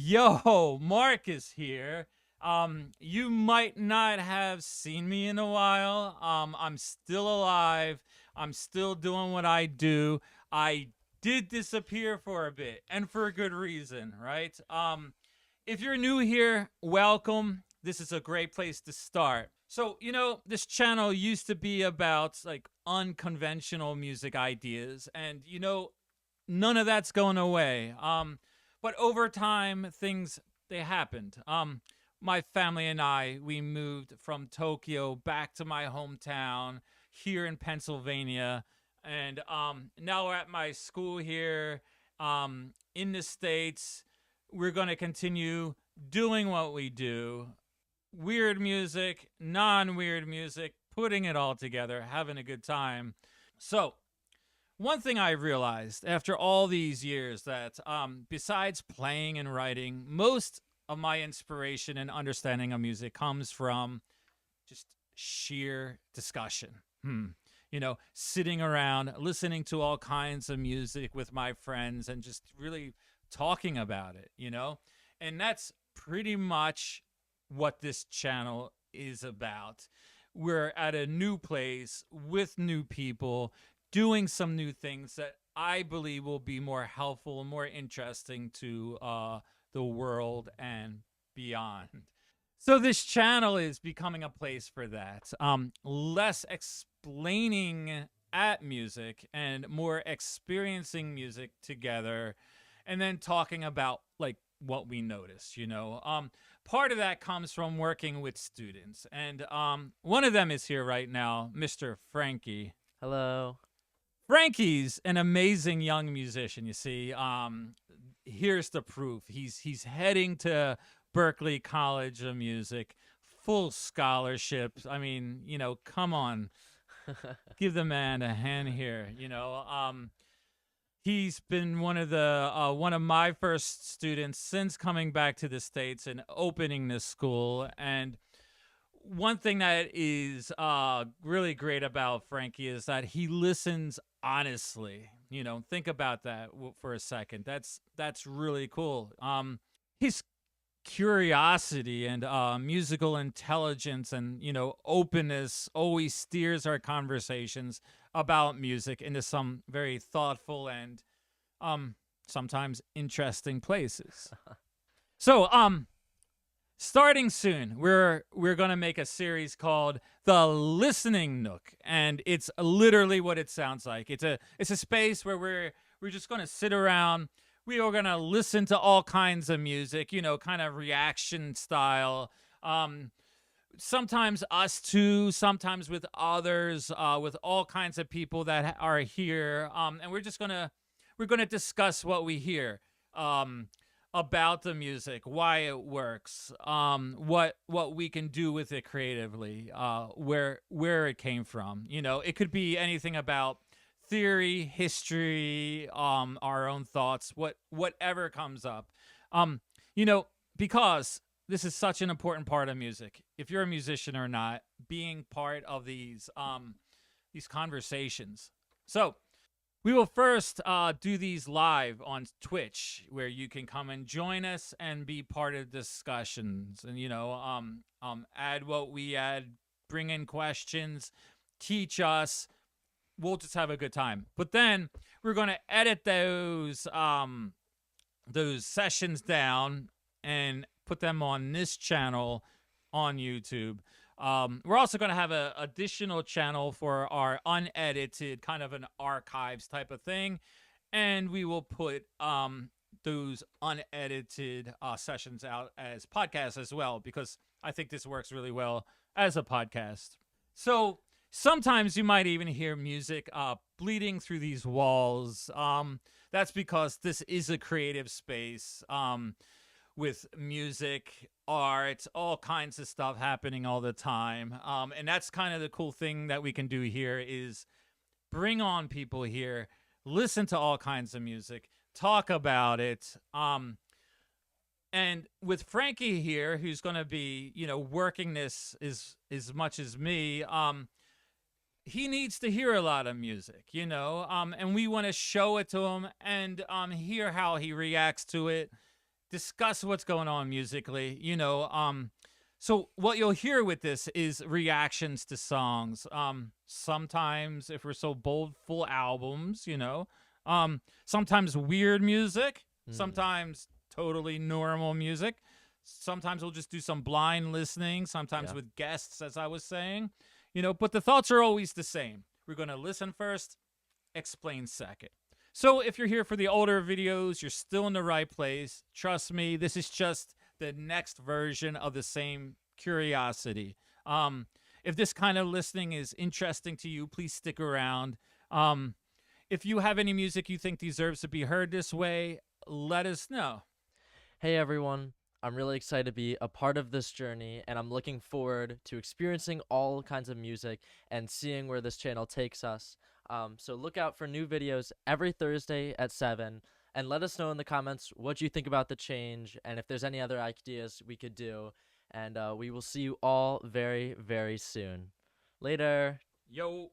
Yo, Marcus here. You might not have seen me in a while. I'm still alive. I'm still doing what I do. I did disappear for a bit, and for a good reason, right? If you're new here, welcome. This is a great place to start. So, this channel used to be about like unconventional music ideas, and none of that's going away. But over time, things they happened. My family and I we moved from Tokyo back to my hometown here in Pennsylvania, and now we're at my school here in the states. We're going to continue doing what we do: weird music, non-weird music, putting it all together, having a good time. So one thing I realized after all these years that besides playing and writing, most of my inspiration and understanding of music comes from just sheer discussion. Sitting around, listening to all kinds of music with my friends and just really talking about it. And that's pretty much what this channel is about. We're at a new place with new people doing some new things that I believe will be more helpful and more interesting to the world and beyond. So this channel is becoming a place for that. Less explaining at music and more experiencing music together, and then talking about like what we notice. Part of that comes from working with students, and one of them is here right now, Mr. Frankie. Hello. Frankie's an amazing young musician. You see, here's the proof. He's heading to Berklee College of Music, full scholarships. I mean, come on, give the man a hand here. He's been one of my first students since coming back to the States and opening this school. And one thing that is really great about Frankie is that he listens honestly. Think about that for a second. That's really cool. His curiosity and musical intelligence and openness always steers our conversations about music into some very thoughtful and sometimes interesting places. So starting soon, we're gonna make a series called The Listening Nook, and it's literally what it sounds like. It's a space where we're just gonna sit around. We are gonna listen to all kinds of music, kind of reaction style. Sometimes us two, sometimes with others, with all kinds of people that are here, and we're gonna discuss what we hear. About the music, why it works, what we can do with it creatively, where it came from. It could be anything about theory, history, our own thoughts, whatever comes up. Because this is such an important part of music. If you're a musician or not, being part of these conversations. So we will first do these live on Twitch, where you can come and join us and be part of discussions, and add what we add, bring in questions, teach us. We'll just have a good time. But then we're gonna edit those sessions down and put them on this channel on YouTube. We're also going to have an additional channel for our unedited, kind of an archives type of thing. And we will put those unedited sessions out as podcasts as well, because I think this works really well as a podcast. So sometimes you might even hear music bleeding through these walls. That's because this is a creative space. With music, art, all kinds of stuff happening all the time. And that's kind of the cool thing that we can do here is bring on people here, listen to all kinds of music, talk about it. And with Frankie here, who's going to be, working this as much as me, he needs to hear a lot of music, and we want to show it to him and hear how he reacts to it. discuss what's going on musically. So what you'll hear with this is reactions to songs. Sometimes, if we're so bold, full albums. Sometimes weird music. Hmm. Sometimes totally normal music. Sometimes we'll just do some blind listening. Sometimes Yeah. with guests, as I was saying. But the thoughts are always the same. We're going to listen first, explain second. So if you're here for the older videos, you're still in the right place. Trust me, this is just the next version of the same curiosity. If this kind of listening is interesting to you, please stick around. Um, if you have any music you think deserves to be heard this way, let us know. Hey everyone, I'm really excited to be a part of this journey, and I'm looking forward to experiencing all kinds of music and seeing where this channel takes us. So look out for new videos every Thursday at 7, and let us know in the comments what you think about the change and if there's any other ideas we could do. And we will see you all very, very soon. Later. Yo.